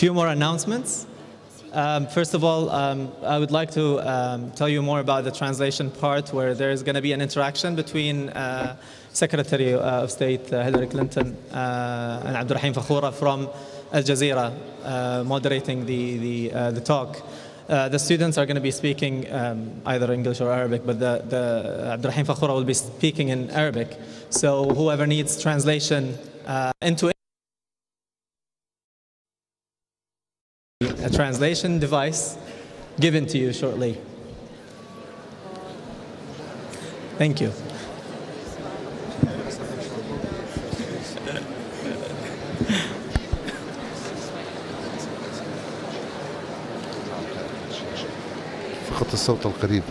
few more announcements. First of all, I would like to tell you more about the translation part, where there is going to be an interaction between Secretary of State Hillary Clinton and Abderrahim Foukara from Al Jazeera moderating the talk. The students are going to be speaking either English or Arabic, but Abderrahim Foukara will be speaking in Arabic. So whoever needs translation into a translation device given to you shortly. Thank you. فقط الصوت القريب.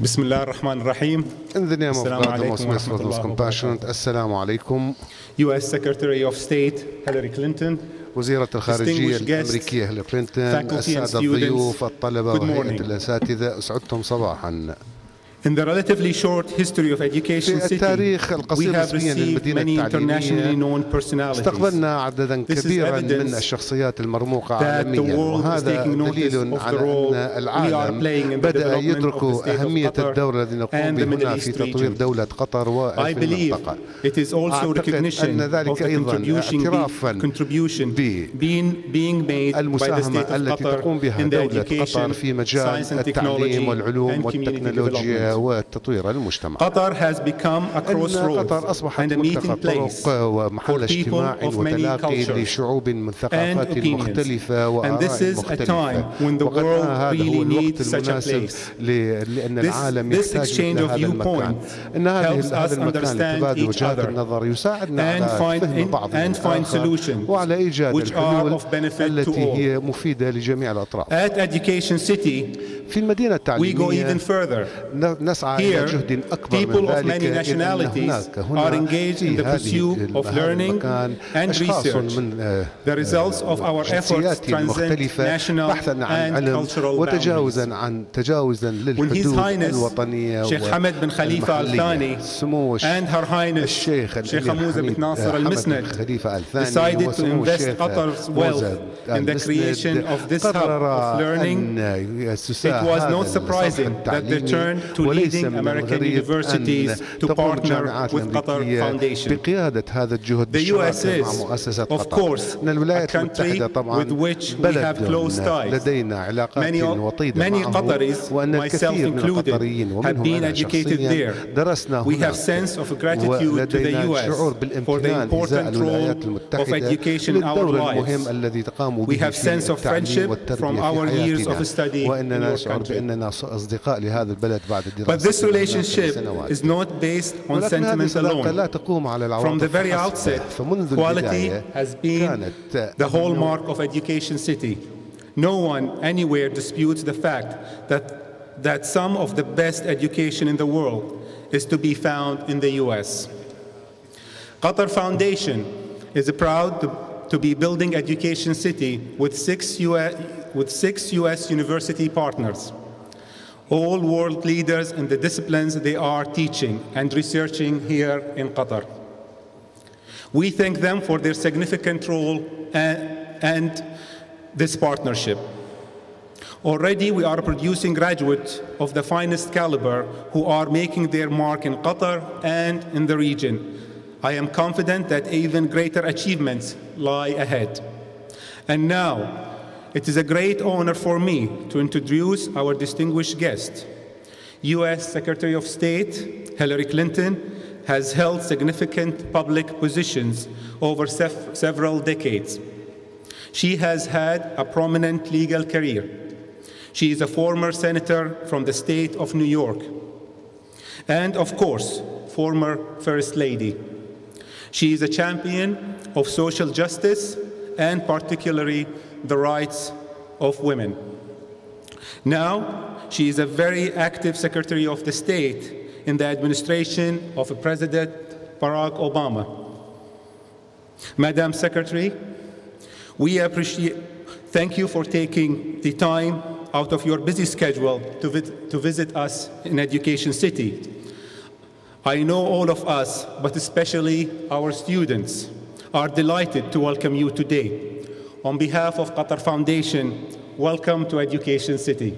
بسم الله الرحمن الرحيم. In the name of God, the most merciful, most compassionate. Assalamu alaikum. U.S. Secretary of State Hillary Clinton, وزيرة الخارجية الأمريكية هيلاري كلينتون، السادة الضيوف، الطلبة وهيئة الأساتذة، أسعدتم صباحا. In the relatively short history of education city, we have received many internationally known personalities. استقبلنا عددا كبيرا من الشخصيات المرموقة عالميا، وهذا دليل على أن العالم بدأ يدرك أهمية الدور الذي نقوم به هنا في تطوير دولة قطر وفي المنطقة. أعتقد أن ذلك أيضا اعترافا بالمساهمة التي تقوم بها دولة قطر في مجال التعليم والعلوم والتكنولوجيا والتطوير المجتمع. قطر أصبحت ملتقى طرق ومحل اجتماع وتلاقي لشعوب من ثقافات مختلفة وآراء مختلفة، وقد هذا هو الوقت المناسب لأن العالم يحتاج إلى هذا المكان. إن هذا المكان لتبادل وجهات النظر يساعدنا على فهم بعضنا الآخر وعلى إيجاد الحلول التي هي مفيدة لجميع الأطراف. في المدينة التعليمية نسعى إلى جهد أكبر من ذلك، إن هناك هنا في هذا المكان أشخاص من جنسيات مختلفة بحثا عن علم وتجاوزا للحدود الوطنية والمحلية. سمو الشيخ الأمير حمد بن خليفة الثاني وسمو الشيخ موزة المسند قرر أن يسسها هذا الصفحة التعليمي، وليس من الغريب أن تقوم الجامعات الأمريكية بقيادة هذا الجهد بالشراكة مع مؤسسة قطر. أن الولايات المتحدة طبعا بلد لدينا علاقات وطيدة معه، وأن الكثير من القطريين ومنهم أنا شخصيا درسنا هنا، ولدينا شعور بالامتنان إزاء الولايات المتحدة للدور المهم الذي تقام به في التعليم والتربية في حياتنا، وأننا نشعر بأننا أصدقاء لهذا البلد بعد الدراسة. But this relationship is not based on sentiment alone. From the very outset, quality has been the hallmark of Education City. No one anywhere disputes the fact that some of the best education in the world is to be found in the U.S. Qatar Foundation is proud to be building Education City with six U.S. university partners, all world leaders in the disciplines they are teaching and researching here in Qatar. We thank them for their significant role and this partnership. Already we are producing graduates of the finest caliber who are making their mark in Qatar and in the region. I am confident that even greater achievements lie ahead. And now, it is a great honor for me to introduce our distinguished guest. U.S. Secretary of State Hillary Clinton has held significant public positions over several decades. She has had a prominent legal career. She is a former senator from the state of New York. And of course, former First Lady. She is a champion of social justice and particularly the rights of women. Now, she is a very active Secretary of the State in the administration of President Barack Obama. Madam Secretary, thank you for taking the time out of your busy schedule to visit us in Education City. I know all of us, but especially our students, are delighted to welcome you today. On behalf of Qatar Foundation, welcome to Education City.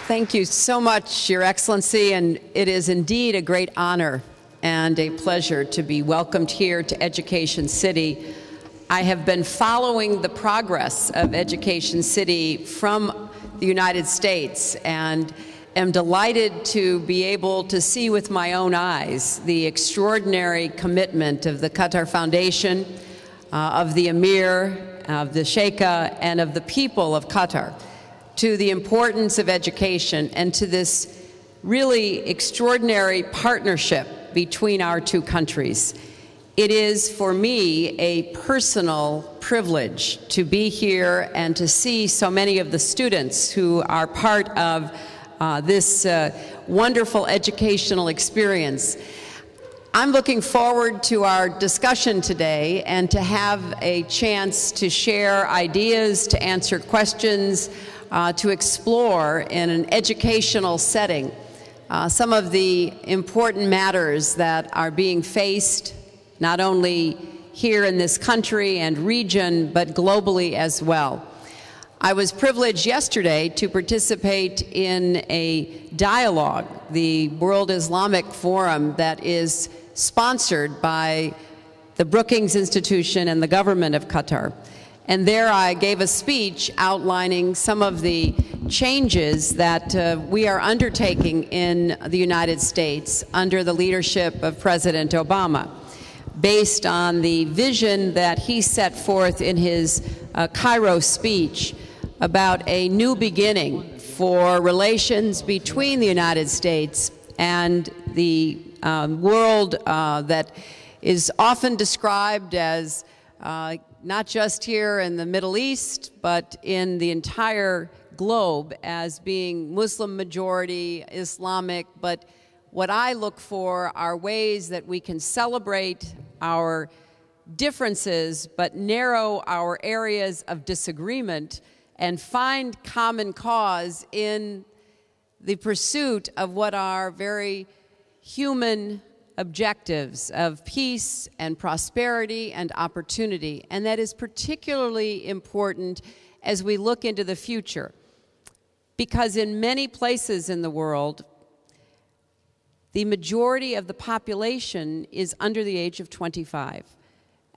Thank you so much, Your Excellency, and it is indeed a great honor and a pleasure to be welcomed here to Education City. I have been following the progress of Education City from the United States and am delighted to be able to see with my own eyes the extraordinary commitment of the Qatar Foundation, of the Emir, of the Sheikha, and of the people of Qatar to the importance of education and to this really extraordinary partnership between our two countries. It is, for me, a personal privilege to be here and to see so many of the students who are part of this wonderful educational experience. I'm looking forward to our discussion today and to have a chance to share ideas, to answer questions, to explore in an educational setting some of the important matters that are being faced not only here in this country and region, but globally as well. I was privileged yesterday to participate in a dialogue, the World Islamic Forum, that is sponsored by the Brookings Institution and the government of Qatar. And there I gave a speech outlining some of the changes that we are undertaking in the United States under the leadership of President Obama, based on the vision that he set forth in his Cairo speech about a new beginning for relations between the United States and the world that is often described as not just here in the Middle East, but in the entire globe as being Muslim majority, Islamic. But what I look for are ways that we can celebrate our differences, but narrow our areas of disagreement and find common cause in the pursuit of what are very human objectives of peace and prosperity and opportunity. And that is particularly important as we look into the future, because in many places in the world, the majority of the population is under the age of 25.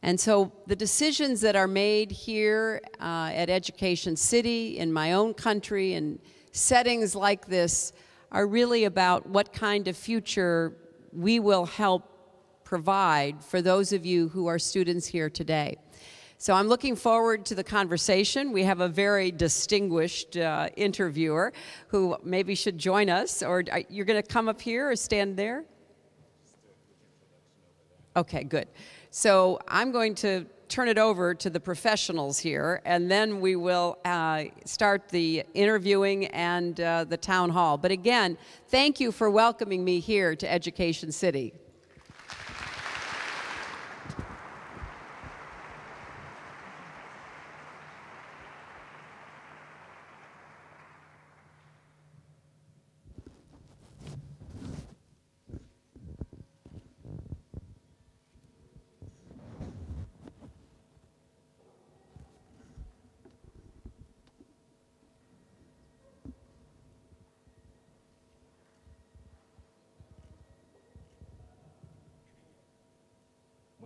And so the decisions that are made here at Education City, in my own country, in settings like this, are really about what kind of future we will help provide for those of you who are students here today. So I'm looking forward to the conversation. We have a very distinguished interviewer who maybe should join us, or you're going to come up here or stand there? Okay, good. So I'm going to turn it over to the professionals here, and then we will start the interviewing and the town hall. But again, thank you for welcoming me here to Education City.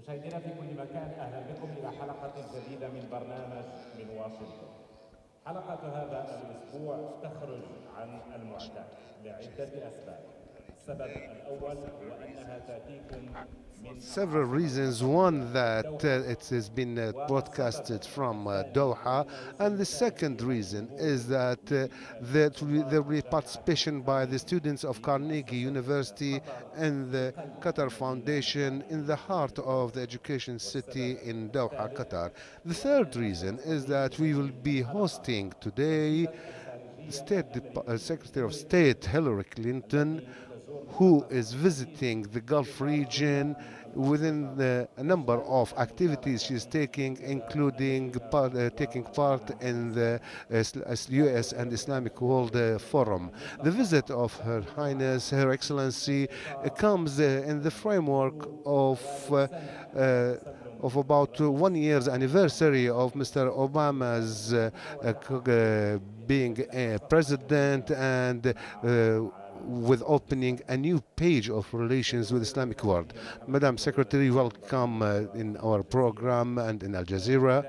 مشاهدينا في كل مكان، أهلا بكم إلى حلقة جديدة من برنامج من واشنطن. حلقة هذا الأسبوع تخرج عن المعتاد لعدة أسباب. Several reasons. One, that it has been broadcasted from Doha, and the second reason is that there will be participation by the students of Carnegie University and the Qatar Foundation in the heart of the education city in Doha, Qatar. The third reason is that we will be hosting today Secretary of State Hillary Clinton, who is visiting the Gulf region within a number of activities she's taking, including taking part in the U.S. and Islamic World Forum. The visit of Her Highness, Her Excellency, comes in the framework of about 1 year's anniversary of Mr. Obama's being a president, and with opening a new page of relations with the Islamic world. Madam Secretary, welcome in our program and in Al Jazeera.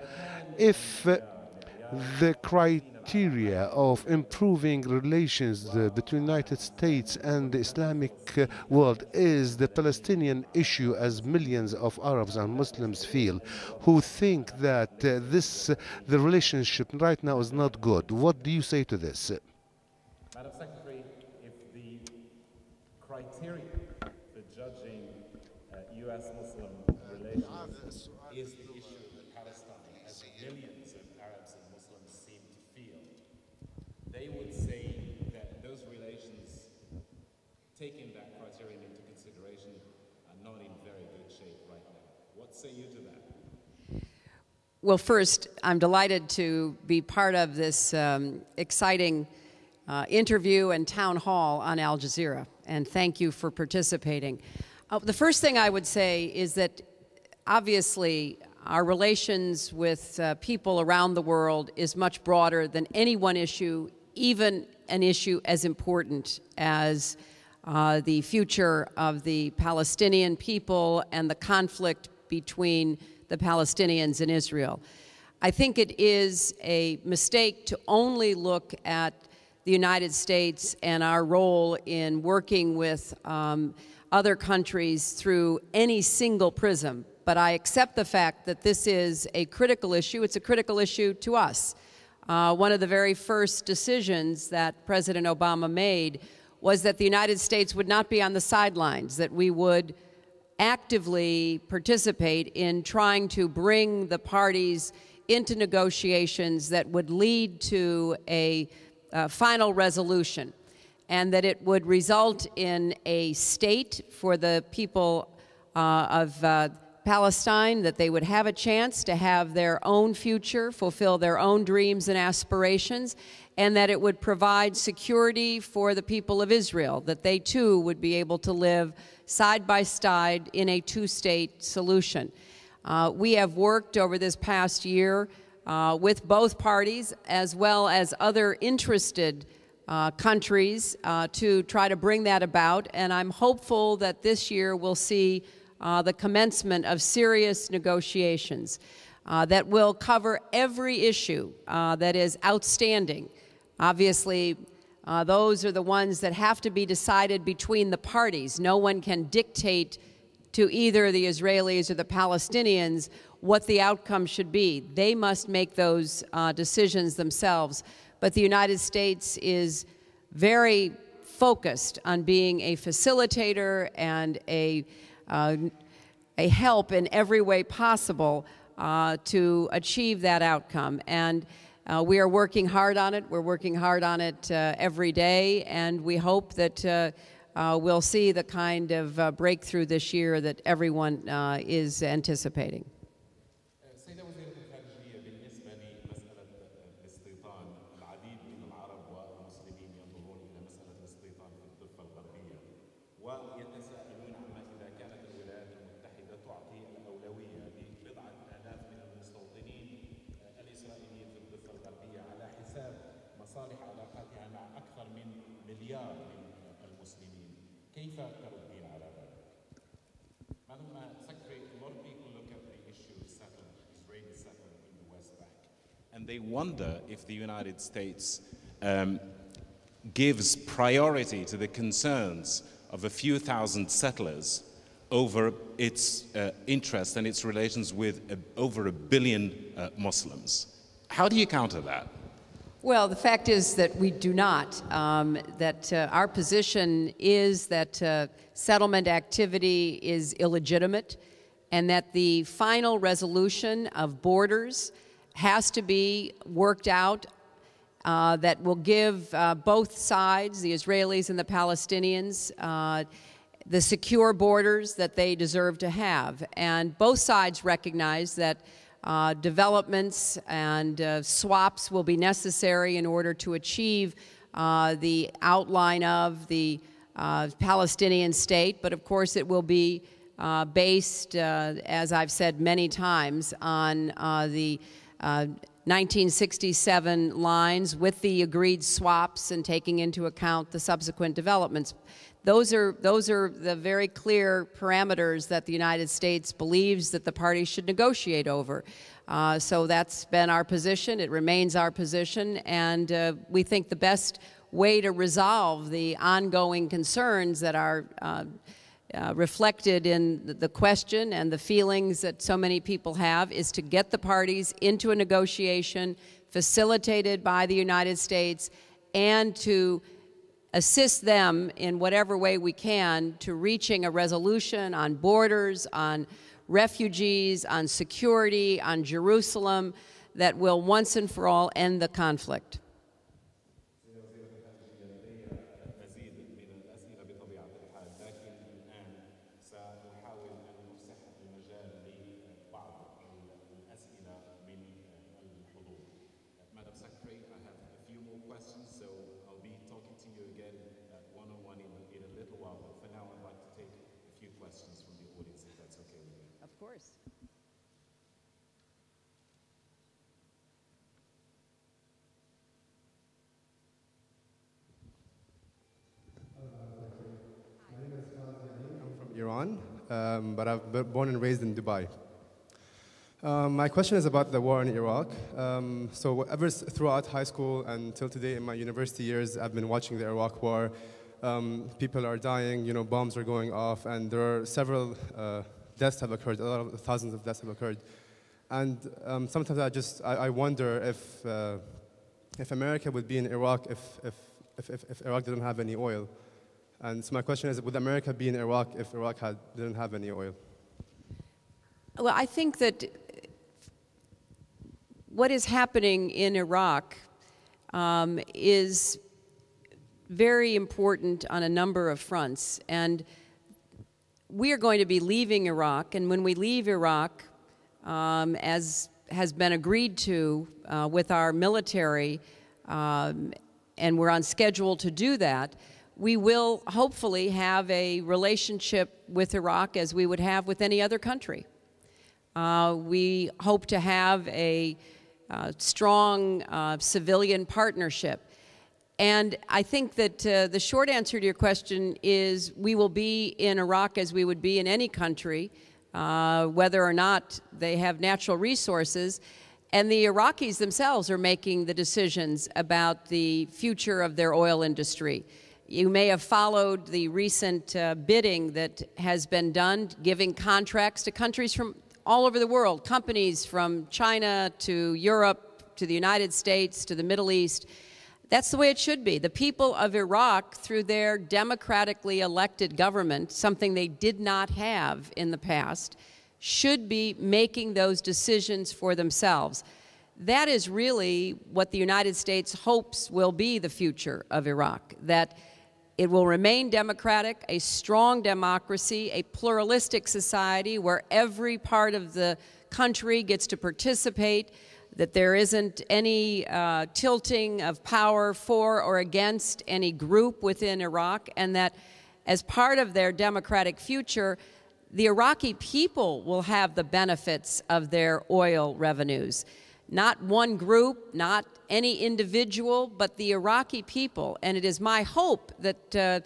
If the criteria of improving relations between the United States and the Islamic world is the Palestinian issue, as millions of Arabs and Muslims feel, who think that the relationship right now is not good, what do you say to this? Madam Secretary, if the criteria for judging U.S.-Muslim relations is the issue of Palestine, as millions of Arabs and Muslims seem to feel, they would say that those relations, taking that criterion into consideration, are not in very good shape right now. What say you to that? Well, first, I'm delighted to be part of this exciting interview and town hall on Al Jazeera, and thank you for participating. The first thing I would say is that obviously our relations with people around the world is much broader than any one issue, even an issue as important as the future of the Palestinian people and the conflict between the Palestinians and Israel. I think it is a mistake to only look at the United States and our role in working with other countries through any single prism. But I accept the fact that this is a critical issue. It's a critical issue to us. One of the very first decisions that President Obama made was that the United States would not be on the sidelines, that we would actively participate in trying to bring the parties into negotiations that would lead to a final resolution, and that it would result in a state for the people of Palestine, that they would have a chance to have their own future, fulfill their own dreams and aspirations, and that it would provide security for the people of Israel, that they too would be able to live side by side in a two-state solution. We have worked over this past year with both parties as well as other interested countries to try to bring that about, and I'm hopeful that this year we'll see the commencement of serious negotiations that will cover every issue that is outstanding. Obviously, those are the ones that have to be decided between the parties. No one can dictate to either the Israelis or the Palestinians what the outcome should be. They must make those decisions themselves. But the United States is very focused on being a facilitator and a help in every way possible to achieve that outcome. And we are working hard on it. We're working hard on it every day, and we hope that we'll see the kind of breakthrough this year that everyone is anticipating. They wonder if the United States gives priority to the concerns of a few thousand settlers over its interest and its relations with over 1 billion Muslims. How do you counter that? Well, the fact is that we do not. Our position is that settlement activity is illegitimate, and that the final resolution of borders has to be worked out that will give both sides, the Israelis and the Palestinians, the secure borders that they deserve to have. And both sides recognize that developments and swaps will be necessary in order to achieve the outline of the Palestinian state, but of course it will be based, as I've said many times, on the 1967 lines with the agreed swaps and taking into account the subsequent developments. Those are the very clear parameters that the United States believes that the parties should negotiate over. So that's been our position. It remains our position, and we think the best way to resolve the ongoing concerns that are reflected in the question and the feelings that so many people have is to get the parties into a negotiation facilitated by the United States and to assist them in whatever way we can to reaching a resolution on borders, on refugees, on security, on Jerusalem that will once and for all end the conflict. Iran, but I've been born and raised in Dubai. My question is about the war in Iraq. So ever throughout high school until today in my university years, I've been watching the Iraq war. People are dying, you know, bombs are going off, and there are several deaths have occurred, a lot of thousands of deaths have occurred. And sometimes I wonder if America would be in Iraq if Iraq didn't have any oil. And so my question is, would America be in Iraq if Iraq didn't have any oil? Well, I think that what is happening in Iraq is very important on a number of fronts. And we are going to be leaving Iraq, and when we leave Iraq, as has been agreed to with our military, and we're on schedule to do that, we will hopefully have a relationship with Iraq as we would have with any other country. We hope to have a strong civilian partnership. And I think that the short answer to your question is we will be in Iraq as we would be in any country, whether or not they have natural resources. And the Iraqis themselves are making the decisions about the future of their oil industry. You may have followed the recent bidding that has been done, giving contracts to countries from all over the world, companies from China to Europe to the United States to the Middle East. That's the way it should be. The people of Iraq, through their democratically elected government, something they did not have in the past, should be making those decisions for themselves. That is really what the United States hopes will be the future of Iraq, that it will remain democratic, a strong democracy, a pluralistic society where every part of the country gets to participate, that there isn't any tilting of power for or against any group within Iraq, and that as part of their democratic future, the Iraqi people will have the benefits of their oil revenues. Not one group, not any individual, but the Iraqi people. And it is my hope that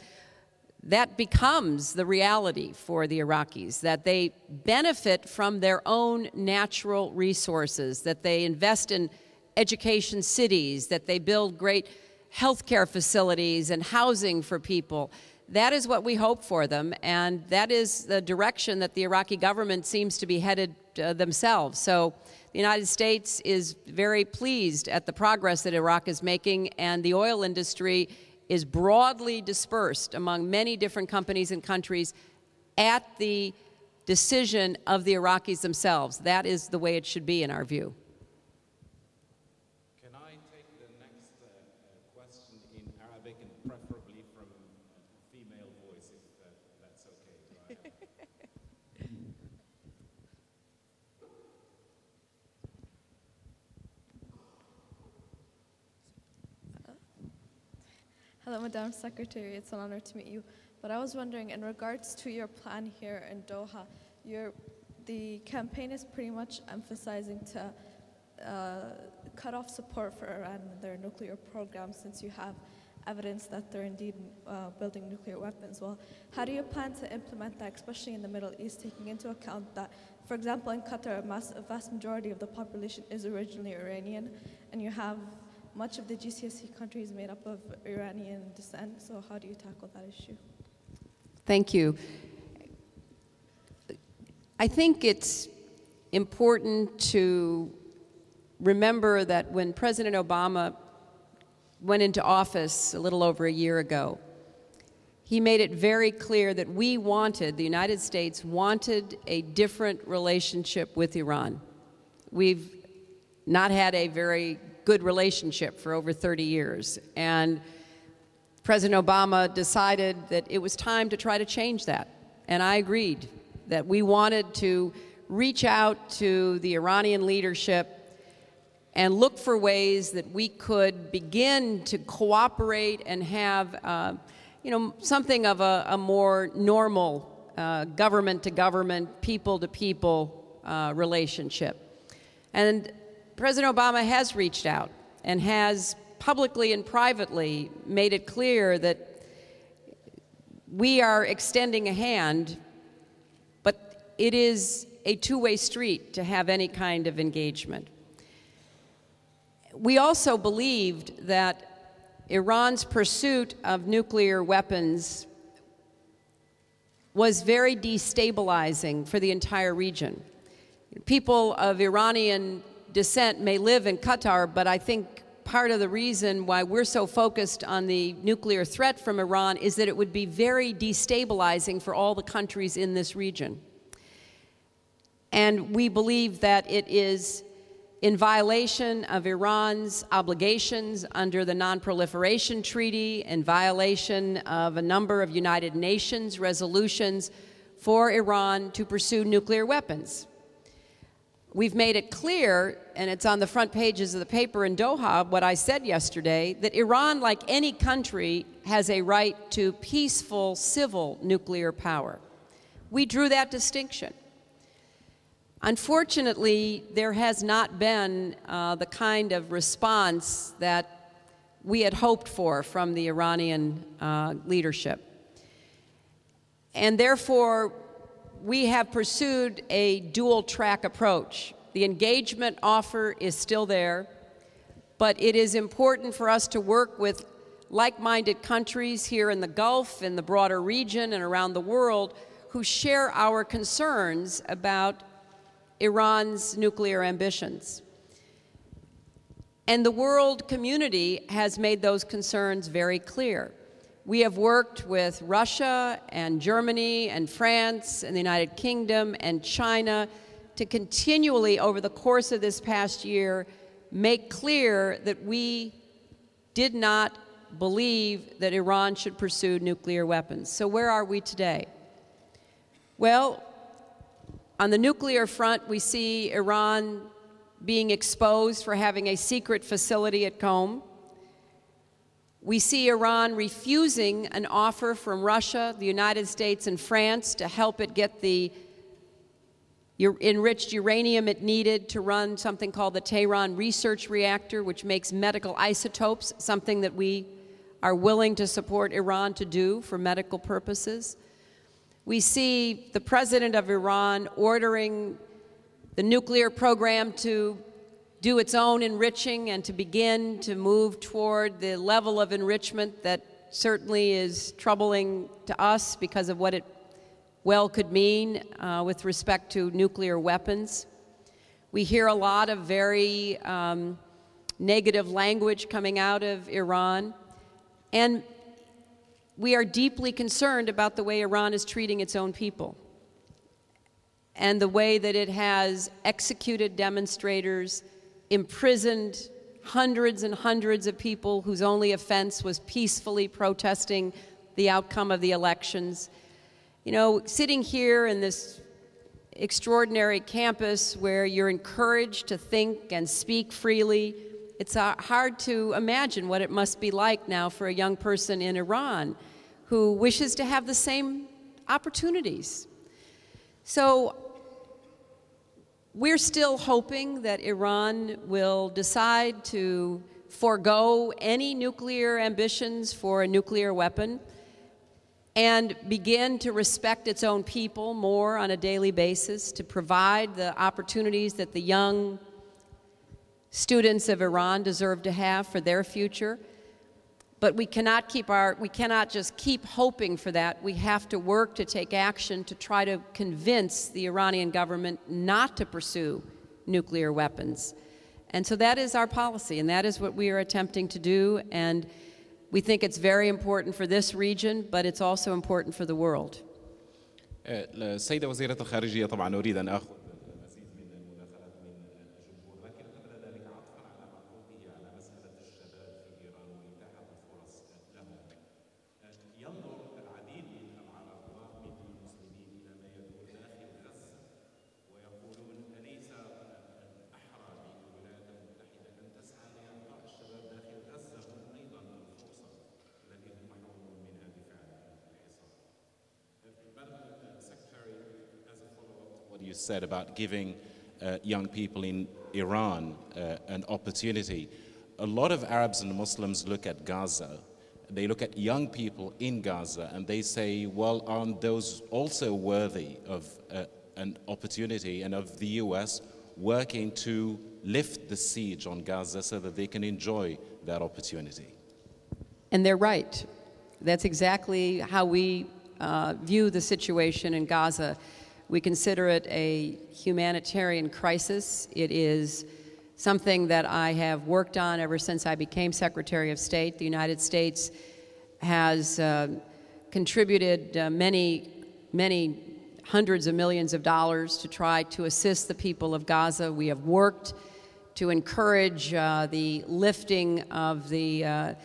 that becomes the reality for the Iraqis, that they benefit from their own natural resources, that they invest in education cities, that they build great healthcare facilities and housing for people, that is what we hope for them, and that is the direction that the Iraqi government seems to be headed themselves. So the United States is very pleased at the progress that Iraq is making, and the oil industry is broadly dispersed among many different companies and countries at the decision of the Iraqis themselves. That is the way it should be in our view. Can I take the next question in Arabic and preferably from a female voice, if that's okay? Hello, Madam Secretary. It's an honor to meet you. But I was wondering, in regards to your plan here in Doha, the campaign is pretty much emphasizing to cut off support for Iran and their nuclear program, since you have evidence that they're indeed building nuclear weapons. Well, how do you plan to implement that, especially in the Middle East, taking into account that, for example, in Qatar, a vast majority of the population is originally Iranian, and you have much of the GCSE countries made up of Iranian descent, so how do you tackle that issue? Thank you. I think it's important to remember that when President Obama went into office a little over a year ago, he made it very clear that the United States wanted a different relationship with Iran. We've not had a very good relationship for over 30 years, and President Obama decided that it was time to try to change that, and I agreed that we wanted to reach out to the Iranian leadership and look for ways that we could begin to cooperate and have something of a more normal government-to-government, people-to-people relationship. And President Obama has reached out and has publicly and privately made it clear that we are extending a hand, but it is a two-way street to have any kind of engagement. We also believed that Iran's pursuit of nuclear weapons was very destabilizing for the entire region. People of Iranian descent may live in Qatar, but I think part of the reason why we're so focused on the nuclear threat from Iran is that it would be very destabilizing for all the countries in this region. And we believe that it is in violation of Iran's obligations under the Non-Proliferation Treaty, in violation of a number of United Nations resolutions for Iran to pursue nuclear weapons. We've made it clear, and it's on the front pages of the paper in Doha, what I said yesterday, that Iran, like any country, has a right to peaceful, civil nuclear power. We drew that distinction. Unfortunately, there has not been the kind of response that we had hoped for from the Iranian leadership. And therefore, we have pursued a dual-track approach. The engagement offer is still there, but it is important for us to work with like-minded countries here in the Gulf, in the broader region, and around the world who share our concerns about Iran's nuclear ambitions. And the world community has made those concerns very clear. We have worked with Russia and Germany and France and the United Kingdom and China to continually, over the course of this past year, make clear that we did not believe that Iran should pursue nuclear weapons. So where are we today? Well, on the nuclear front, we see Iran being exposed for having a secret facility at Qom. We see Iran refusing an offer from Russia, the United States, and France to help it get the enriched uranium it needed to run something called the Tehran Research Reactor, which makes medical isotopes, something that we are willing to support Iran to do for medical purposes. We see the president of Iran ordering the nuclear program to do its own enriching and to begin to move toward the level of enrichment that certainly is troubling to us because of what it well could mean with respect to nuclear weapons. We hear a lot of very negative language coming out of Iran, and we are deeply concerned about the way Iran is treating its own people and the way that it has executed demonstrators, imprisoned hundreds and hundreds of people whose only offense was peacefully protesting the outcome of the elections. You know, sitting here in this extraordinary campus where you're encouraged to think and speak freely, it's hard to imagine what it must be like now for a young person in Iran who wishes to have the same opportunities. So we're still hoping that Iran will decide to forego any nuclear ambitions for a nuclear weapon and begin to respect its own people more on a daily basis, to provide the opportunities that the young students of Iran deserve to have for their future. But we cannot just keep hoping for that. We have to work to take action to try to convince the Iranian government not to pursue nuclear weapons. And so that is our policy, and that is what we are attempting to do. And we think it's very important for this region, but it's also important for the world. السيدة وزيرة الخارجية طبعا أريد أن آخذ مزيد من المداخلات من الجمهور، لكن قبل ذلك عطفا على ما قلته على مسألة الشباب في إيران وإتاحة الفرص لهم. ينظر العديد من العرب من المسلمين إلى ما يدور داخل غزة ويقولون أليس أحرى بالولايات المتحدة أن تسعى لإعطاء الشباب داخل غزة هم أيضا الفرصة التي هم محرومون منها بفعل الحصار. Secretary, as a follow-up to what you said about giving young people in Iran an opportunity, a lot of Arabs and Muslims look at Gaza. They look at young people in Gaza and they say, well, aren't those also worthy of an opportunity and of the US working to lift the siege on Gaza so that they can enjoy that opportunity? And they're right. That's exactly how we view the situation in Gaza. We consider it a humanitarian crisis. It is something that I have worked on ever since I became Secretary of State. The United States has contributed many hundreds of millions of dollars to try to assist the people of Gaza. We have worked to encourage the lifting of the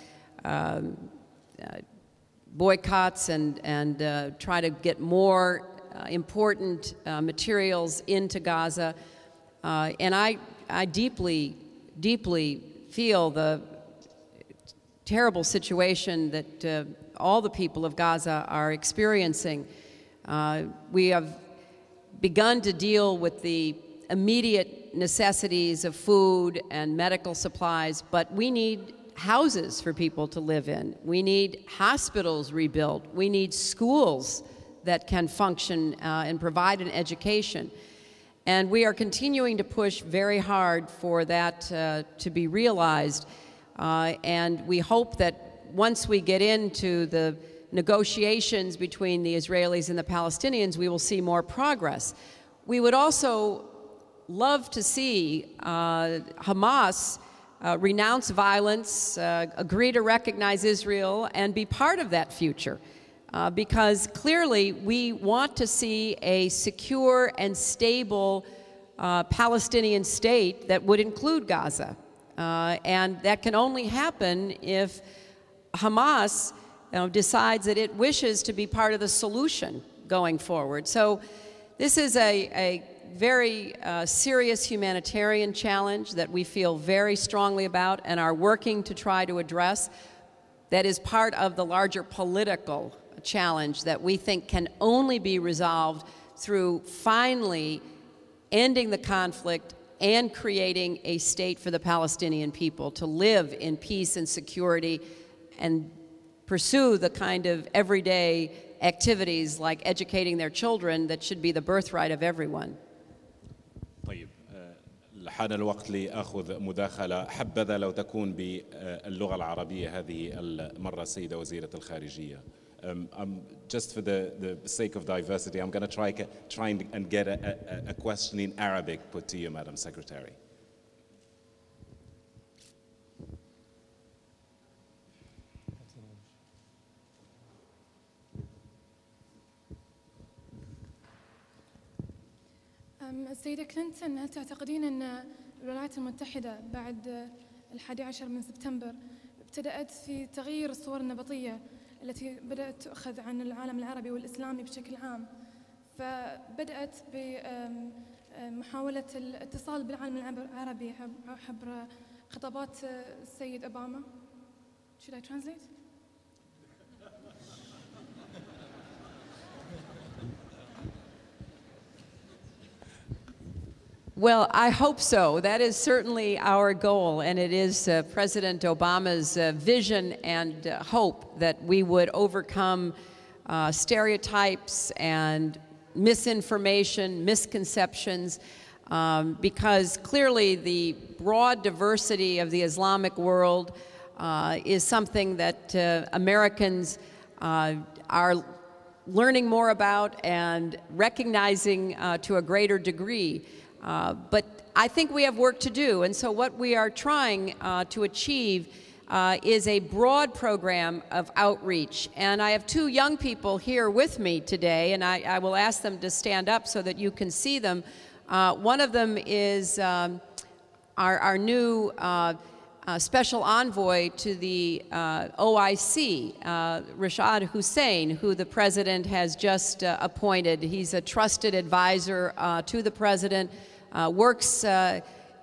boycotts and try to get more important materials into Gaza. And I deeply, deeply feel the terrible situation that all the people of Gaza are experiencing. We have begun to deal with the immediate necessities of food and medical supplies, but we need houses for people to live in. We need hospitals rebuilt. We need schools that can function and provide an education. And we are continuing to push very hard for that to be realized. And we hope that once we get into the negotiations between the Israelis and the Palestinians, we will see more progress. We would also love to see Hamas renounce violence, agree to recognize Israel, and be part of that future. Because clearly we want to see a secure and stable Palestinian state that would include Gaza. And that can only happen if Hamas decides that it wishes to be part of the solution going forward. So this is a very serious humanitarian challenge that we feel very strongly about and are working to try to address. That is part of the larger political challenge that we think can only be resolved through finally ending the conflict and creating a state for the Palestinian people to live in peace and security and pursue the kind of everyday activities like educating their children that should be the birthright of everyone. طيب حان الوقت لأخذ مداخلة حبذا لو تكون باللغة العربية هذه المرة السيدة وزيرة الخارجية. Just for the sake of diversity, I'm going to try and get a question in Arabic put to you, Madam Secretary. السيدة كلينتون، هل تعتقدين أن الولايات المتحدة بعد 11 من سبتمبر ابتدأت في تغيير الصور النمطية التي بدأت تؤخذ عن العالم العربي والإسلامي بشكل عام، فبدأت بمحاولة الاتصال بالعالم العربي عبر خطابات السيد أوباما؟ Should I translate? Well, I hope so. That is certainly our goal, and it is President Obama's vision and hope that we would overcome stereotypes and misinformation, misconceptions, because clearly the broad diversity of the Islamic world is something that Americans are learning more about and recognizing to a greater degree. But I think we have work to do, and so what we are trying to achieve is a broad program of outreach. And I have two young people here with me today, and I will ask them to stand up so that you can see them. One of them is our new special envoy to the OIC, Rashad Hussain, who the President has just appointed. He's a trusted advisor to the President, works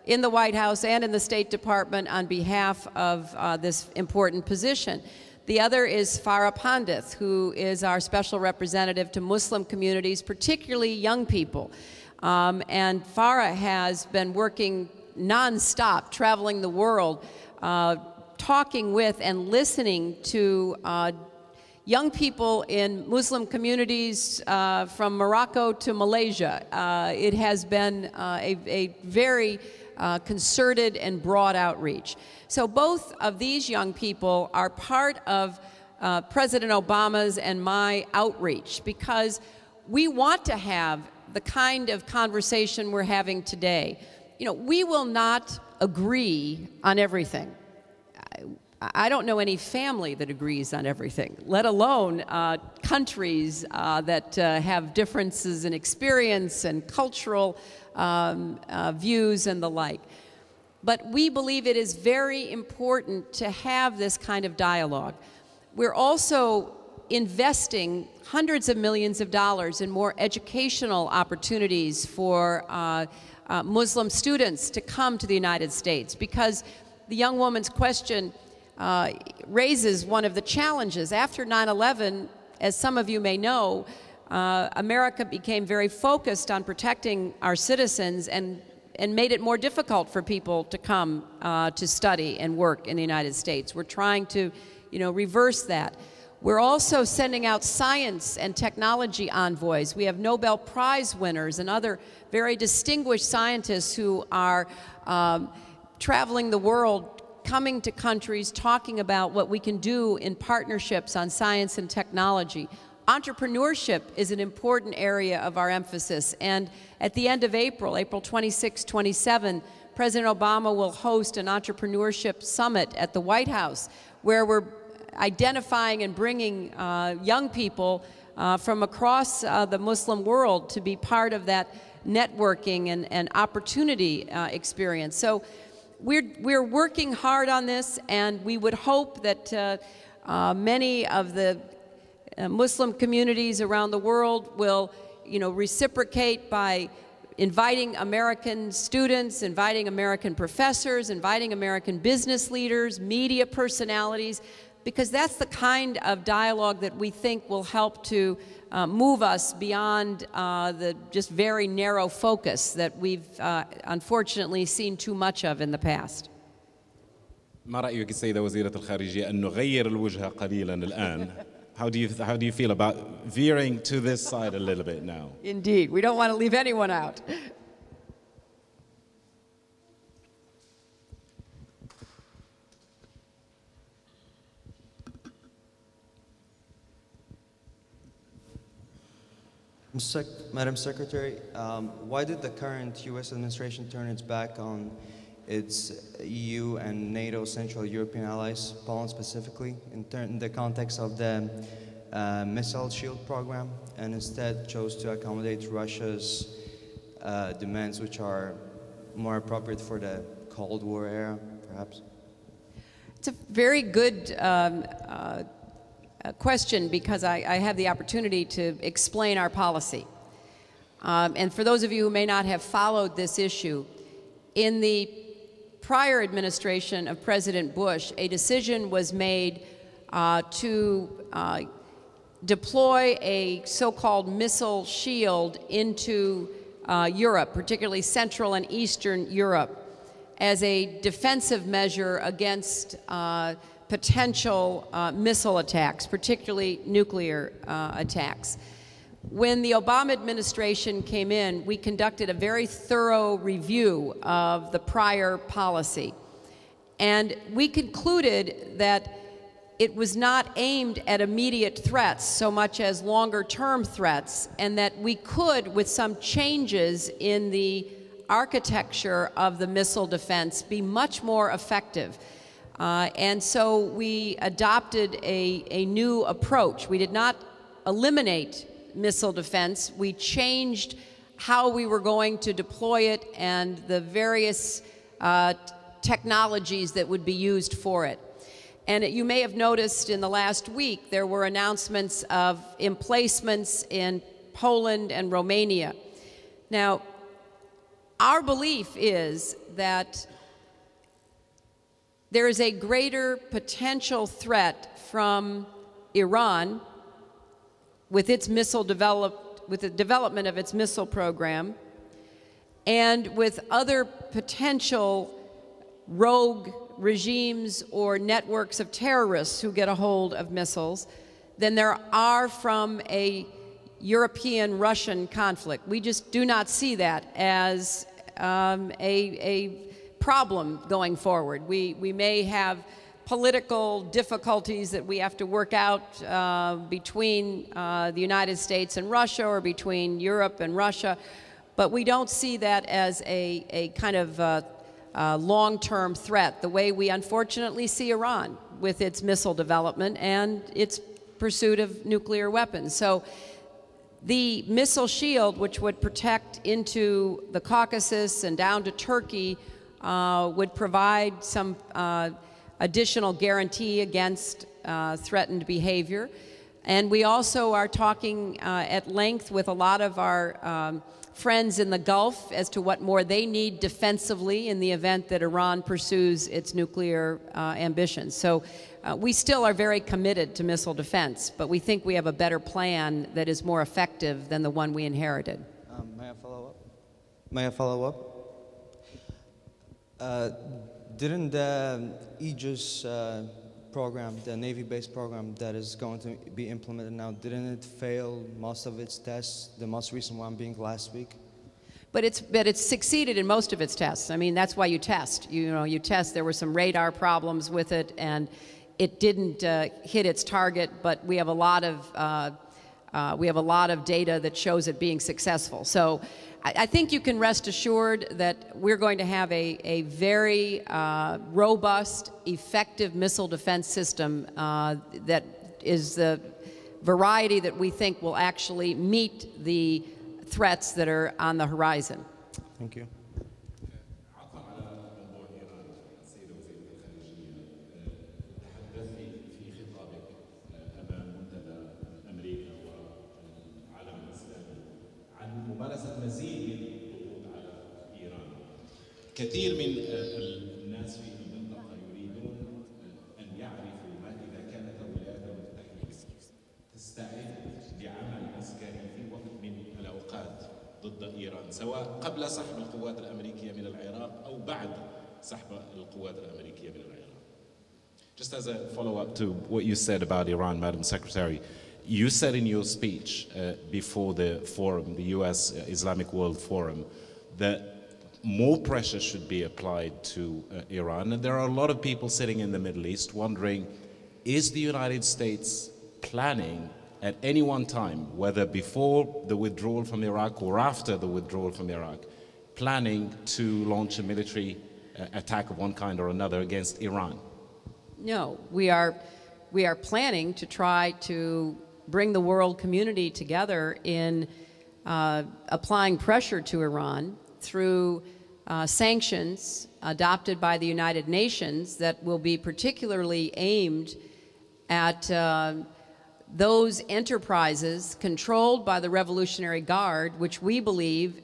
in the White House and in the State Department on behalf of this important position. The other is Farah Pandith, who is our special representative to Muslim communities, particularly young people. And Farah has been working nonstop, traveling the world, talking with and listening to young people in Muslim communities from Morocco to Malaysia. It has been a very concerted and broad outreach. So both of these young people are part of President Obama's and my outreach, because we want to have the kind of conversation we're having today. You know, we will not agree on everything. I don't know any family that agrees on everything, let alone countries that have differences in experience and cultural views and the like. But we believe it is very important to have this kind of dialogue. We're also investing hundreds of millions of dollars in more educational opportunities for Muslim students to come to the United States, because the young woman's question raises one of the challenges. After 9/11, as some of you may know, America became very focused on protecting our citizens and made it more difficult for people to come to study and work in the United States. We're trying to, reverse that. We're also sending out science and technology envoys. We have Nobel Prize winners and other very distinguished scientists who are traveling the world, coming to countries, talking about what we can do in partnerships on science and technology. Entrepreneurship is an important area of our emphasis, and at the end of April 26, 27, President Obama will host an entrepreneurship summit at the White House, where we're identifying and bringing young people from across the Muslim world to be part of that networking and opportunity experience. So we're working hard on this, and we would hope that many of the Muslim communities around the world will, reciprocate by inviting American students, inviting American professors, inviting American business leaders, media personalities, because that's the kind of dialogue that we think will help to move us beyond the just very narrow focus that we've unfortunately seen too much of in the past. ما رأيك السيدة وزيرة الخارجية أن نغير الوجهة قليلا الآن? How do you feel about veering to this side a little bit now? Indeed, we don't want to leave anyone out. Madam Secretary, why did the current U.S. administration turn its back on its EU and NATO Central European allies, Poland specifically, in the context of the missile shield program, and instead chose to accommodate Russia's demands, which are more appropriate for the Cold War era, perhaps? It's a very good question, because I have the opportunity to explain our policy. And for those of you who may not have followed this issue, in the prior administration of President Bush, a decision was made to deploy a so-called missile shield into Europe, particularly Central and Eastern Europe, as a defensive measure against potential missile attacks, particularly nuclear attacks. When the Obama administration came in, we conducted a very thorough review of the prior policy. And we concluded that it was not aimed at immediate threats so much as longer-term threats, and that we could, with some changes in the architecture of the missile defense, be much more effective. And so we adopted a new approach. We did not eliminate missile defense. We changed how we were going to deploy it and the various technologies that would be used for it. And you may have noticed in the last week there were announcements of emplacements in Poland and Romania. Now, our belief is that there is a greater potential threat from Iran with its with the development of its missile program, and with other potential rogue regimes or networks of terrorists who get a hold of missiles, than there are from a European-Russian conflict. We just do not see that as a problem going forward. We may have political difficulties that we have to work out between the United States and Russia, or between Europe and Russia, but we don't see that as a kind of long-term threat, the way we unfortunately see Iran with its missile development and its pursuit of nuclear weapons. So the missile shield, which would protect into the Caucasus and down to Turkey, would provide some additional guarantee against threatened behavior. And we also are talking at length with a lot of our friends in the Gulf as to what more they need defensively in the event that Iran pursues its nuclear ambitions. So we still are very committed to missile defense, but we think we have a better plan that is more effective than the one we inherited. May I follow up? May I follow up? Didn't the Aegis program, the Navy-based program that is going to be implemented now, didn't it fail most of its tests, the most recent one being last week? But it's succeeded in most of its tests. I mean, that's why you test. You test. There were some radar problems with it, and it didn't hit its target. But we have a lot of data that shows it being successful. So I think you can rest assured that we're going to have a very robust, effective missile defense system that is the variety that we think will actually meet the threats that are on the horizon. Thank you. كثير من الناس في المنطقة يريدون أن يعرفوا ما إذا كانت الولايات المتحدة تستعد بعمل عسكري في وقت من الأوقات ضد إيران، سواء قبل سحب القوات الأمريكية من العراق أو بعد سحب القوات الأمريكية من العراق. Just as a follow-up to what you said about Iran, Madam Secretary, you said in your speech before the forum, the U.S. Islamic World Forum, that more pressure should be applied to Iran. And there are a lot of people sitting in the Middle East wondering, is the United States planning at any one time, whether before the withdrawal from Iraq or after the withdrawal from Iraq, planning to launch a military attack of one kind or another against Iran? No, we are planning to try to bring the world community together in applying pressure to Iran through sanctions adopted by the United Nations that will be particularly aimed at those enterprises controlled by the Revolutionary Guard, which we believe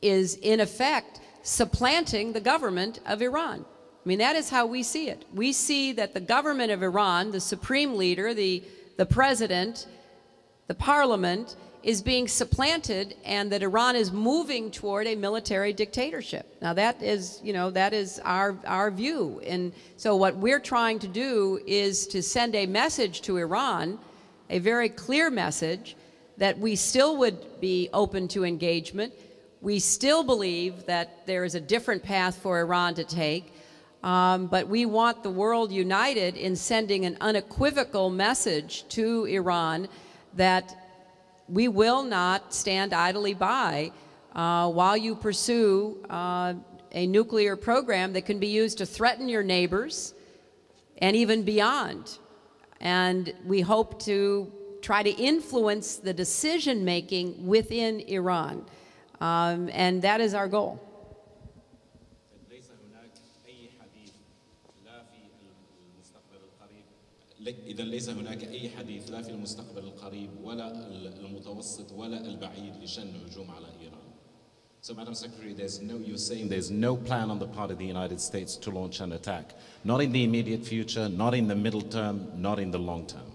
is in effect supplanting the government of Iran. I mean, that is how we see it. We see that the government of Iran, the supreme leader, the president, the parliament, is being supplanted, and that Iran is moving toward a military dictatorship. Now that is, that is our view. And so what we're trying to do is to send a message to Iran, a very clear message, that we still would be open to engagement. We still believe that there is a different path for Iran to take, but we want the world united in sending an unequivocal message to Iran that we will not stand idly by while you pursue a nuclear program that can be used to threaten your neighbors and even beyond. And we hope to try to influence the decision-making within Iran. And that is our goal. إذا ليس هناك أي حديث لا في المستقبل القريب ولا المتوسط ولا البعيد لشن هجوم على إيران. So, Madam Secretary, you're saying there's no plan on the part of the United States to launch an attack, not in the immediate future, not in the middle term, not in the long term.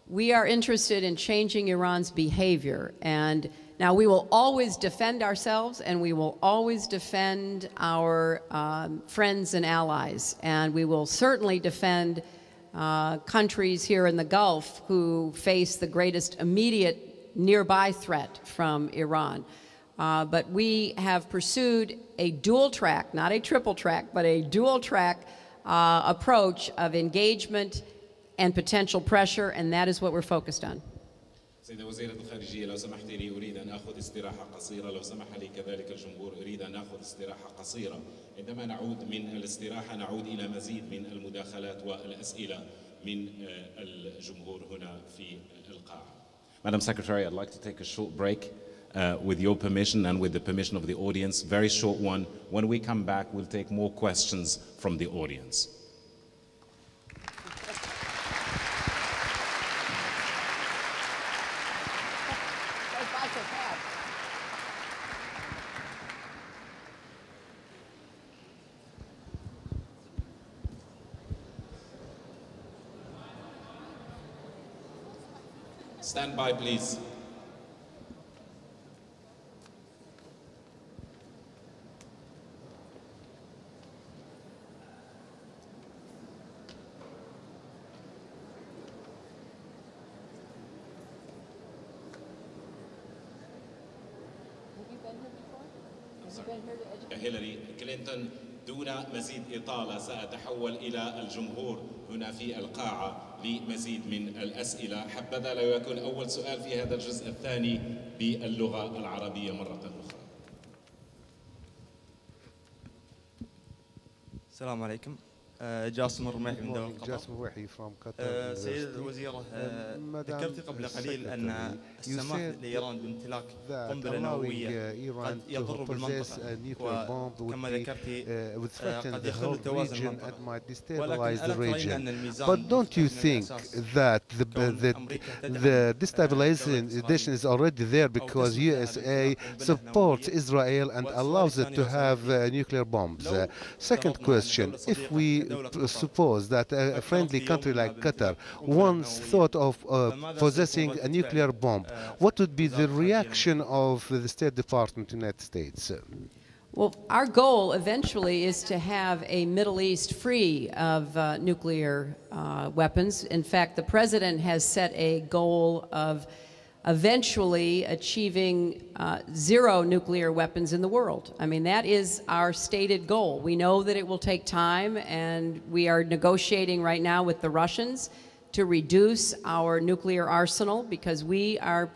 We are interested in changing Iran's behavior, and now we will always defend ourselves, and we will always defend our friends and allies, and we will certainly defend countries here in the Gulf who face the greatest immediate nearby threat from Iran. But we have pursued a dual track, not a triple track, but a dual track approach of engagement and potential pressure, and that is what we're focused on. سيدة وزيرة الخارجية، لو سمحت لي أريد أن أخذ استراحة قصيرة، لو سمح لي كذلك الجمهور أريد أن أخذ استراحة قصيرة. عندما نعود من الاستراحة نعود إلى مزيد من المداخلات والأسئلة من الجمهور هنا في القاعة. Madam Secretary, I'd like to take a short break with your permission and with the permission of the audience, very short one. When we come back, we'll take more questions from the audience. Stand by, please. هيلاري كلينتون، دون مزيد إطالة سأتحول إلى الجمهور هنا في القاعة لمزيد من الأسئلة. حبذا لو يكون أول سؤال في هذا الجزء الثاني باللغة العربية مرة أخرى. السلام عليكم. جاسم الرميحي من دولة قطر. جاسم الرميحي from Qatar. سيدة الوزيرة، ذكرت قبل قليل أن السماح لإيران بامتلاك قنبلة نووية قد يضر بالمنطقة، وكما ذكرت قد يخل توازن المنطقة. ولكن ألا ترين أن الميزان But don't you think that the destabilization is already there because USA supports Israel and allows it to have nuclear bombs? Second question, if we suppose that a friendly country like Qatar once thought of possessing a nuclear bomb, what would be the reaction of the State Department of the United States? Well, our goal eventually is to have a Middle East free of nuclear weapons. In fact, the president has set a goal of eventually achieving zero nuclear weapons in the world. I mean, that is our stated goal. We know that it will take time, and we are negotiating right now with the Russians to reduce our nuclear arsenal, because we are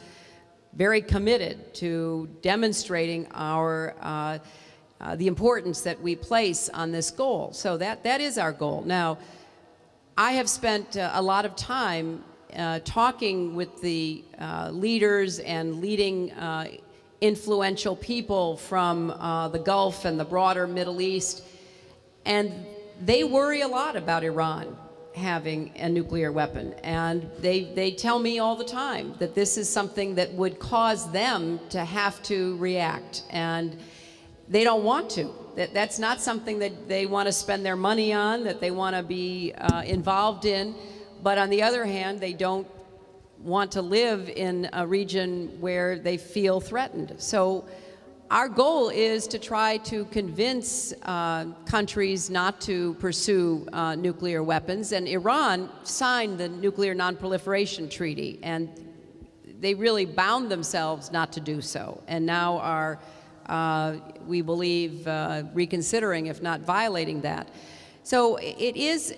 very committed to demonstrating our the importance that we place on this goal. So that is our goal. Now, I have spent a lot of time talking with the leaders and leading influential people from the Gulf and the broader Middle East, and they worry a lot about Iran having a nuclear weapon. And they tell me all the time that this is something that would cause them to have to react, and they don't want to. That's not something that they want to spend their money on, that they want to be involved in. But on the other hand, they don't want to live in a region where they feel threatened. So our goal is to try to convince countries not to pursue nuclear weapons. And Iran signed the Nuclear Non-Proliferation Treaty, and they really bound themselves not to do so. And now are, we believe, reconsidering, if not violating that. So it is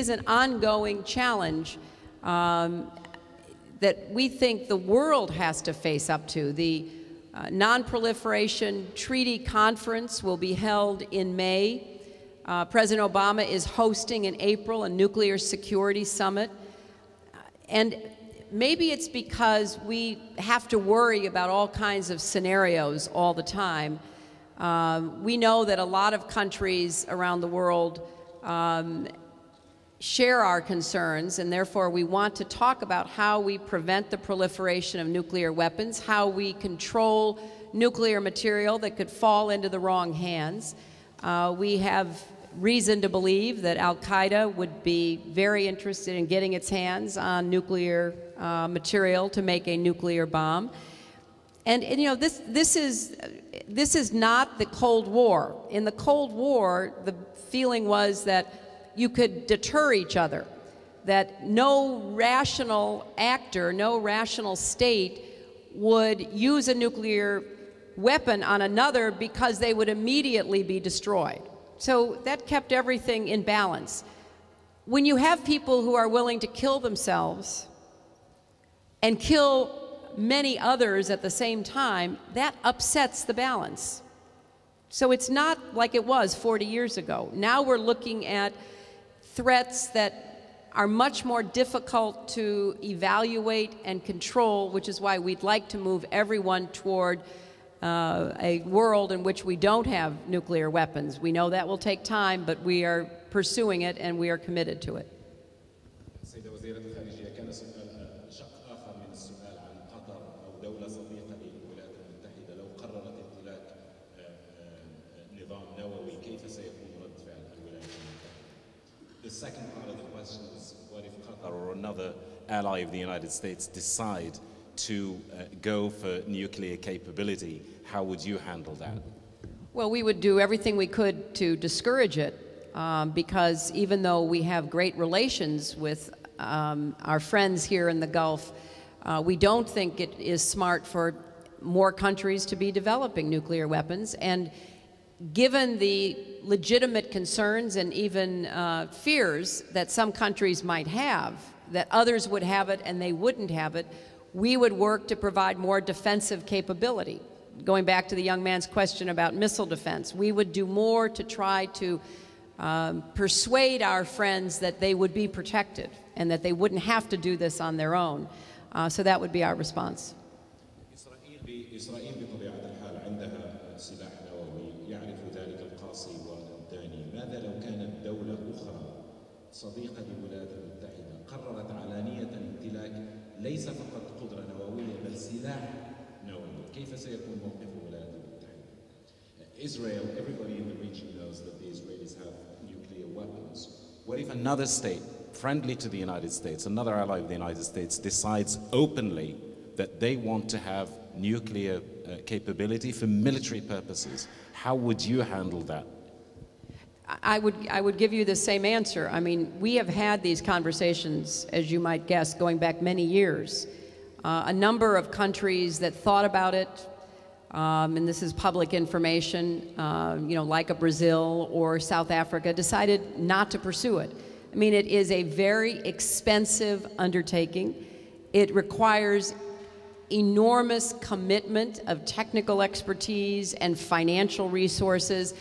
an ongoing challenge that we think the world has to face up to. The Non-Proliferation Treaty Conference will be held in May. President Obama is hosting in April a nuclear security summit. And maybe it's because we have to worry about all kinds of scenarios all the time. We know that a lot of countries around the world share our concerns, and therefore we want to talk about how we prevent the proliferation of nuclear weapons, how we control nuclear material that could fall into the wrong hands. We have reason to believe that Al-Qaeda would be very interested in getting its hands on nuclear material to make a nuclear bomb. And you know, this is not the Cold War. In the Cold War, the feeling was that you could deter each other, that no rational actor, no rational state would use a nuclear weapon on another because they would immediately be destroyed. So that kept everything in balance. When you have people who are willing to kill themselves and kill many others at the same time, that upsets the balance. So it's not like it was 40 years ago. Now we're looking at threats that are much more difficult to evaluate and control, which is why we'd like to move everyone toward a world in which we don't have nuclear weapons. We know that will take time, but we are pursuing it and we are committed to it. The second part of the question is, what if Qatar or another ally of the United States decide to go for nuclear capability? How would you handle that? Well, we would do everything we could to discourage it, because even though we have great relations with our friends here in the Gulf, we don't think it is smart for more countries to be developing nuclear weapons. And given the legitimate concerns and even fears that some countries might have, that others would have it and they wouldn't have it, we would work to provide more defensive capability. Going back to the young man's question about missile defense, we would do more to try to persuade our friends that they would be protected and that they wouldn't have to do this on their own. So that would be our response. صديقة للولايات المتحدة قررت علانية الامتلاك ليس فقط قدرة نووية بل سلاح نووي، كيف سيكون موقف الولايات المتحدة؟ Israel, everybody in the region knows that the Israelis have nuclear weapons. What if another state, friendly to the United States, another ally of the United States, decides openly that they want to have nuclear capability for military purposes? How would you handle that? I would give you the same answer. I mean, we have had these conversations, as you might guess, going back many years. A number of countries that thought about it, and this is public information, you know, like a Brazil or South Africa, decided not to pursue it. I mean, it is a very expensive undertaking. It requires enormous commitment of technical expertise and financial resources.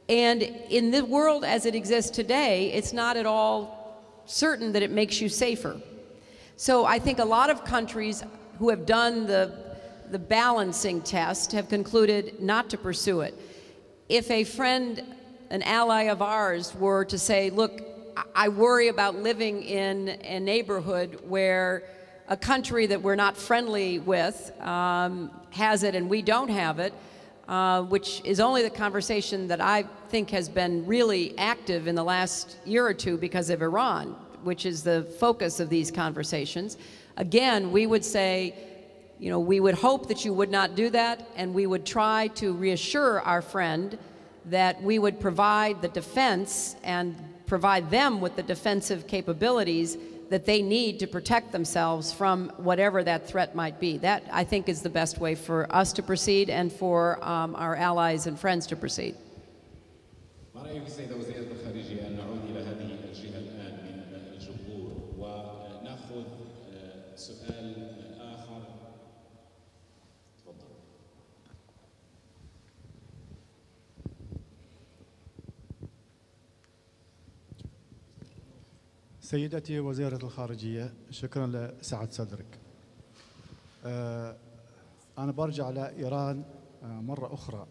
And in the world as it exists today, it's not at all certain that it makes you safer. So I think a lot of countries who have done the balancing test have concluded not to pursue it. If a friend, an ally of ours, were to say, look, I worry about living in a neighborhood where a country that we're not friendly with has it and we don't have it, which is only the conversation that I think has been really active in the last year or two because of Iran, which is the focus of these conversations. Again, we would say, you know, we would hope that you would not do that, and we would try to reassure our friend that we would provide the defense and provide them with the defensive capabilities that they need to protect themselves from whatever that threat might be. That, I think, is the best way for us to proceed and for our allies and friends to proceed. ما رأيك السيدة وزيرة الخارجية أن نعود إلى هذه الجهة الآن من الجمهور ونأخذ سؤال آخر؟ تفضل. سيدتي وزيرة الخارجية، شكرا لسعة صدرك. أنا برجع لإيران مرة أخرى.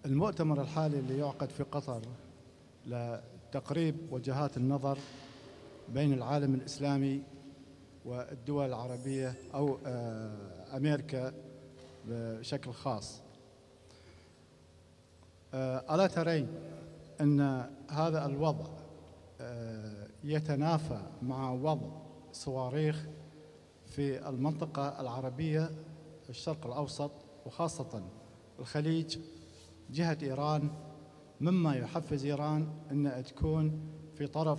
المؤتمر الحالي اللي يعقد في قطر لتقريب وجهات النظر بين العالم الإسلامي والدول العربية أو أمريكا بشكل خاص. ألا ترين أن هذا الوضع يتنافى مع وضع صواريخ في المنطقة العربية الشرق الأوسط وخاصة الخليج جهة إيران، مما يحفز إيران أن تكون في طرف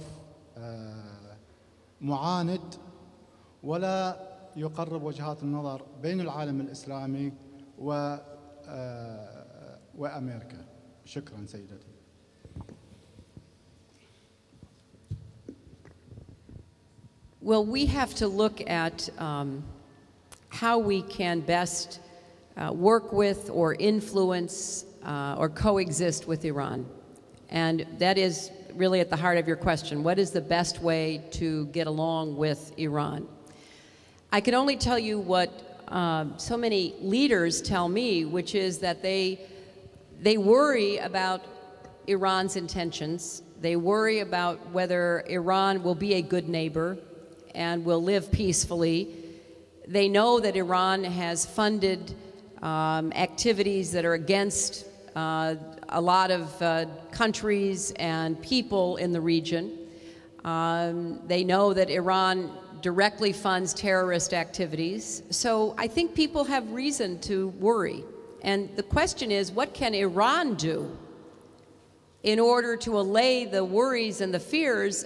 معاند ولا يقرب وجهات النظر بين العالم الإسلامي وأمريكا. شكرا سيدتي. Well, we have to look at how we can best work with or influence or coexist with Iran. And that is really at the heart of your question. What is the best way to get along with Iran? I can only tell you what so many leaders tell me, which is that they worry about Iran's intentions. They worry about whether Iran will be a good neighbor and will live peacefully. They know that Iran has funded activities that are against a lot of countries and people in the region. They know that Iran directly funds terrorist activities. So I think people have reason to worry. And the question is, what can Iran do in order to allay the worries and the fears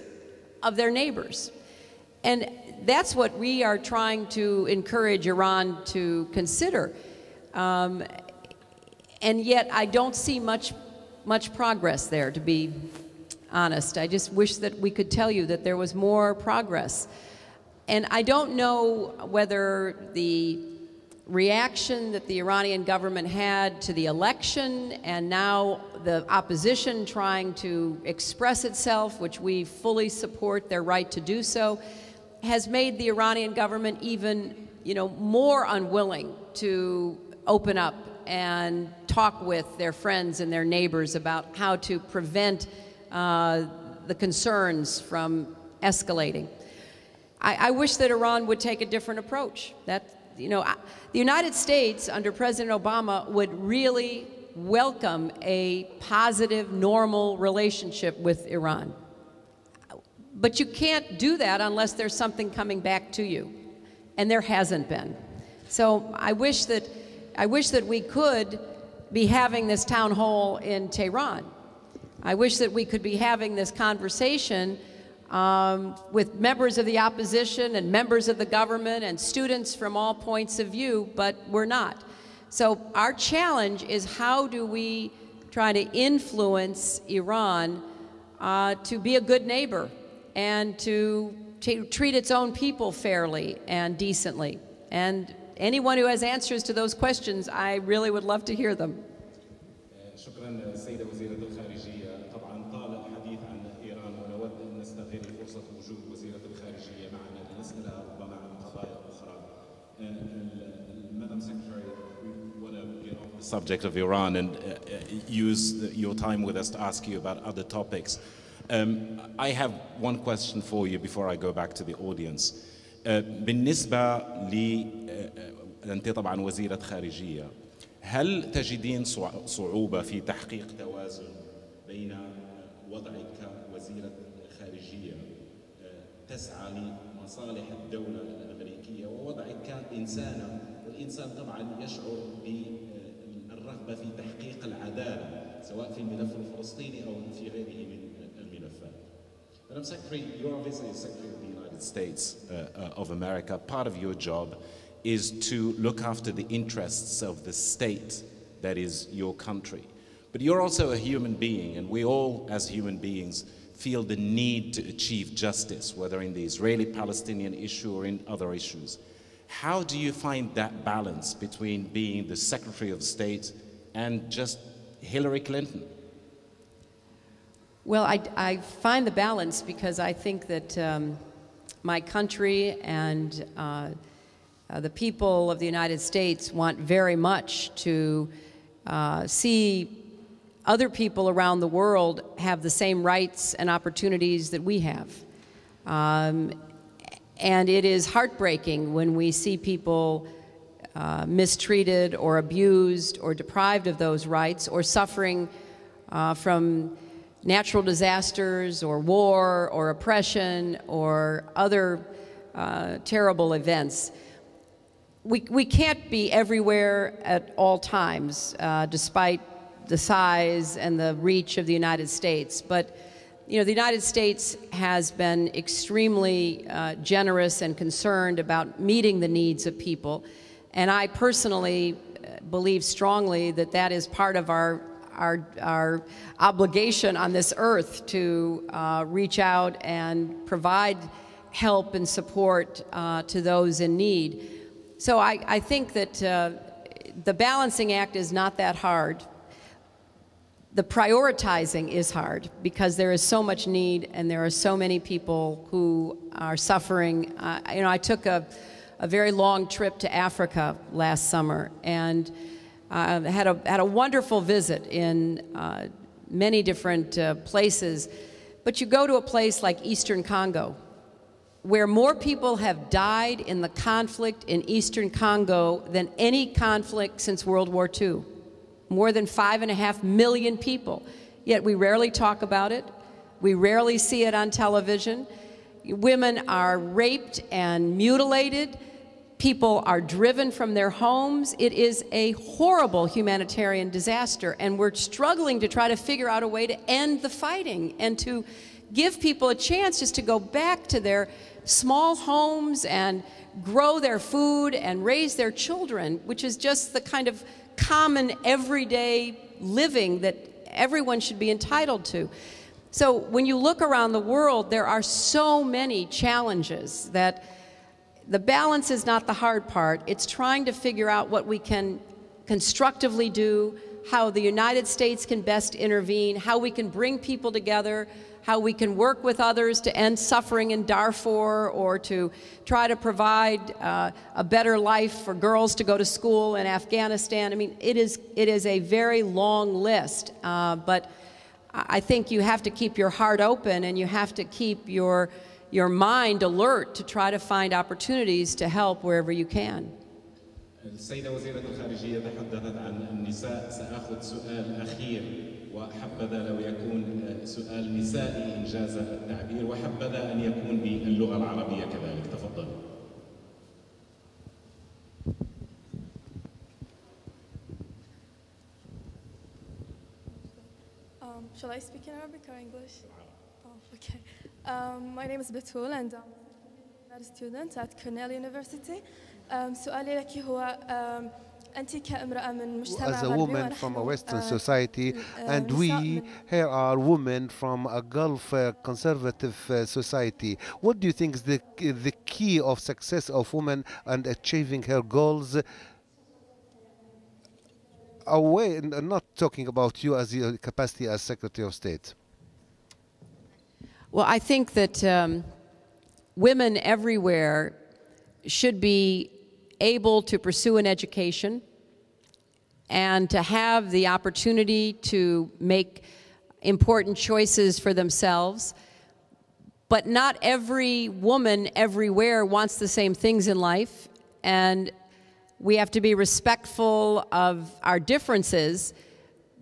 of their neighbors? And that's what we are trying to encourage Iran to consider. And yet I don't see much progress there, to be honest. I just wish that we could tell you that there was more progress. And I don't know whether the reaction that the Iranian government had to the election and now the opposition trying to express itself, which we fully support their right to do so, has made the Iranian government even, more unwilling to open up and talk with their friends and their neighbors about how to prevent the concerns from escalating. I wish that Iran would take a different approach. The United States under President Obama would really welcome a positive, normal relationship with Iran. But you can't do that unless there's something coming back to you, and there hasn't been. So I wish that we could be having this town hall in Tehran. I wish that we could be having this conversation with members of the opposition and members of the government and students from all points of view, but we're not. So our challenge is, how do we try to influence Iran to be a good neighbor and to treat its own people fairly and decently. And anyone who has answers to those questions, I really would love to hear them. شكرا السيدة وزيرة الخارجية. طبعا طال الحديث عن إيران ونود أن نستغل فرصة وجود وزيرة الخارجية معنا لنسألها ربما عن قضايا أخرى. Madam Secretary, we want to get off the subject of Iran and use your time with us to ask you about other topics. I have one question for you before I go back to the audience. بالنسبة أنت طبعا وزيرة خارجية، هل تجدين صعوبة في تحقيق توازن بين وضعك كوزيرة خارجية تسعى لمصالح الدولة الأمريكية ووضعك كإنسانة، والإنسان طبعا يشعر بالرغبة في تحقيق العدالة سواء في الملف الفلسطيني أو في غيره من الملفات. Madam Secretary, you're obviously a Secretary of the United States of America. Part of your job is to look after the interests of the state that is your country. But you're also a human being, and we all, as human beings, feel the need to achieve justice, whether in the Israeli-Palestinian issue or in other issues. How do you find that balance between being the Secretary of State and just Hillary Clinton? Well, I find the balance because I think that my country and the people of the United States want very much to see other people around the world have the same rights and opportunities that we have. And it is heartbreaking when we see people mistreated or abused or deprived of those rights or suffering from natural disasters or war or oppression or other terrible events. We can't be everywhere at all times, despite the size and the reach of the United States. But you know, the United States has been extremely generous and concerned about meeting the needs of people. And I personally believe strongly that that is part of our obligation on this earth to reach out and provide help and support to those in need. So I think that the balancing act is not that hard. The prioritizing is hard because there is so much need and there are so many people who are suffering. You know, I took a very long trip to Africa last summer and had a wonderful visit in many different places. But you go to a place like Eastern Congo, where more people have died in the conflict in Eastern Congo than any conflict since World War II. More than 5.5 million people. Yet we rarely talk about it. We rarely see it on television. Women are raped and mutilated. People are driven from their homes. It is a horrible humanitarian disaster, and we're struggling to try to figure out a way to end the fighting and to give people a chance just to go back to their small homes and grow their food and raise their children, which is just the kind of common everyday living that everyone should be entitled to. So when you look around the world, there are so many challenges that the balance is not the hard part. It's trying to figure out what we can constructively do, how the United States can best intervene, how we can bring people together, how we can work with others to end suffering in Darfur or to try to provide a better life for girls to go to school in Afghanistan. I mean, it is a very long list, but I think you have to keep your heart open and you have to keep your mind alert to try to find opportunities to help wherever you can. السيدة وزيرة الخارجية تحدثت عن النساء. سأخذ سؤال أخير وحبذا لو يكون سؤال نسائي إن جاز التعبير وحبذا أن يكون باللغة العربية كذلك. تفضل. Shall I speak in Arabic or English? Oh, okay. My name is Betul and I'm a student at Cornell University. سؤالي لك هو as a woman from a Western society, and we here are women from a Gulf conservative society. What do you think is the key of success of women and achieving her goals? Away, not talking about you as your capacity as Secretary of State. Well, I think that women everywhere should be able to pursue an education and to have the opportunity to make important choices for themselves. But not every woman everywhere wants the same things in life, and we have to be respectful of our differences.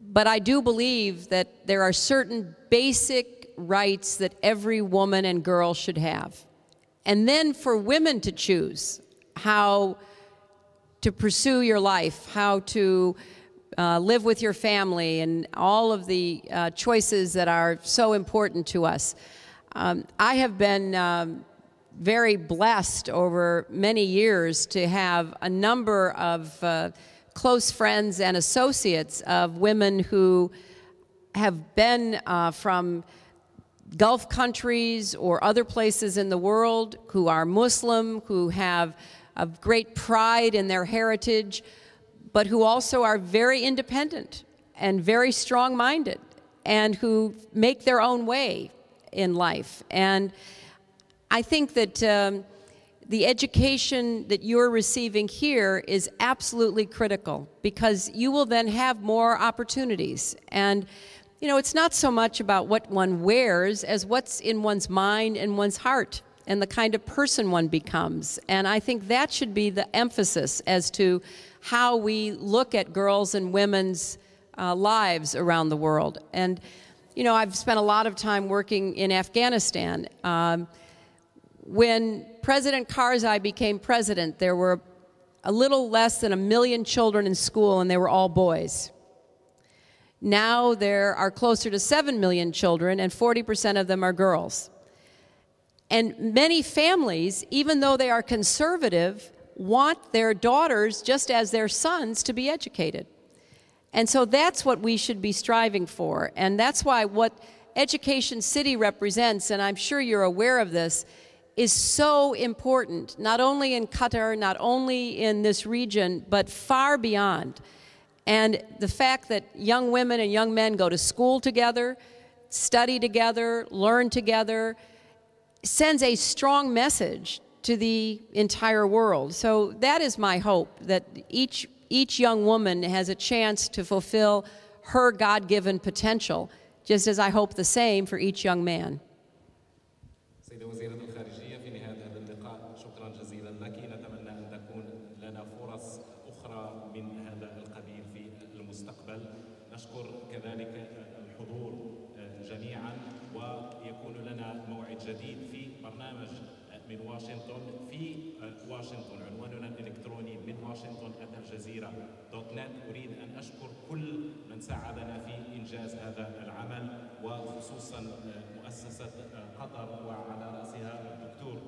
But I do believe that there are certain basic rights that every woman and girl should have. And then for women to choose how to pursue your life, how to live with your family, and all of the choices that are so important to us. I have been very blessed over many years to have a number of close friends and associates of women who have been from Gulf countries or other places in the world, who are Muslim, who have a great pride in their heritage, but who also are very independent and very strong-minded, and who make their own way in life. And I think that the education that you're receiving here is absolutely critical, because you will then have more opportunities. And you know, it's not so much about what one wears as what's in one's mind and one's heart, and the kind of person one becomes. And I think that should be the emphasis as to how we look at girls' and women's lives around the world. And, you know, I've spent a lot of time working in Afghanistan. When President Karzai became president, there were a little less than 1 million children in school, and they were all boys. Now there are closer to 7 million children, and 40% of them are girls. And many families, even though they are conservative, want their daughters, just as their sons, to be educated. And so that's what we should be striving for. And that's why what Education City represents, and I'm sure you're aware of this, is so important, not only in Qatar, not only in this region, but far beyond. And the fact that young women and young men go to school together, study together, learn together, sends a strong message to the entire world. So that is my hope, that each young woman has a chance to fulfill her God-given potential, just as I hope the same for each young man. واشنطن عنواننا الإلكتروني من واشنطن @jazeera.net. أريد أن أشكر كل من ساعدنا في إنجاز هذا العمل، وخصوصا مؤسسة قطر وعلى رأسها الدكتور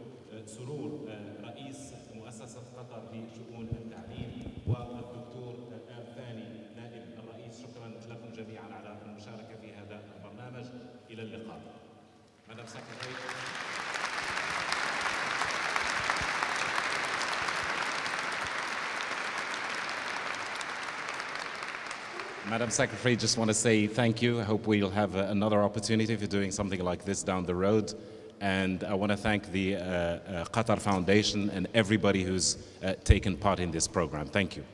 سرور رئيس مؤسسة قطر لشؤون التعليم، والدكتور ثاني نائب الرئيس. شكرا لكم جميعا على المشاركة في هذا البرنامج. إلى اللقاء. Madam Secretary. Madam Secretary, just want to say thank you. I hope we'll have another opportunity for doing something like this down the road. And I want to thank the Qatar Foundation and everybody who's taken part in this program. Thank you.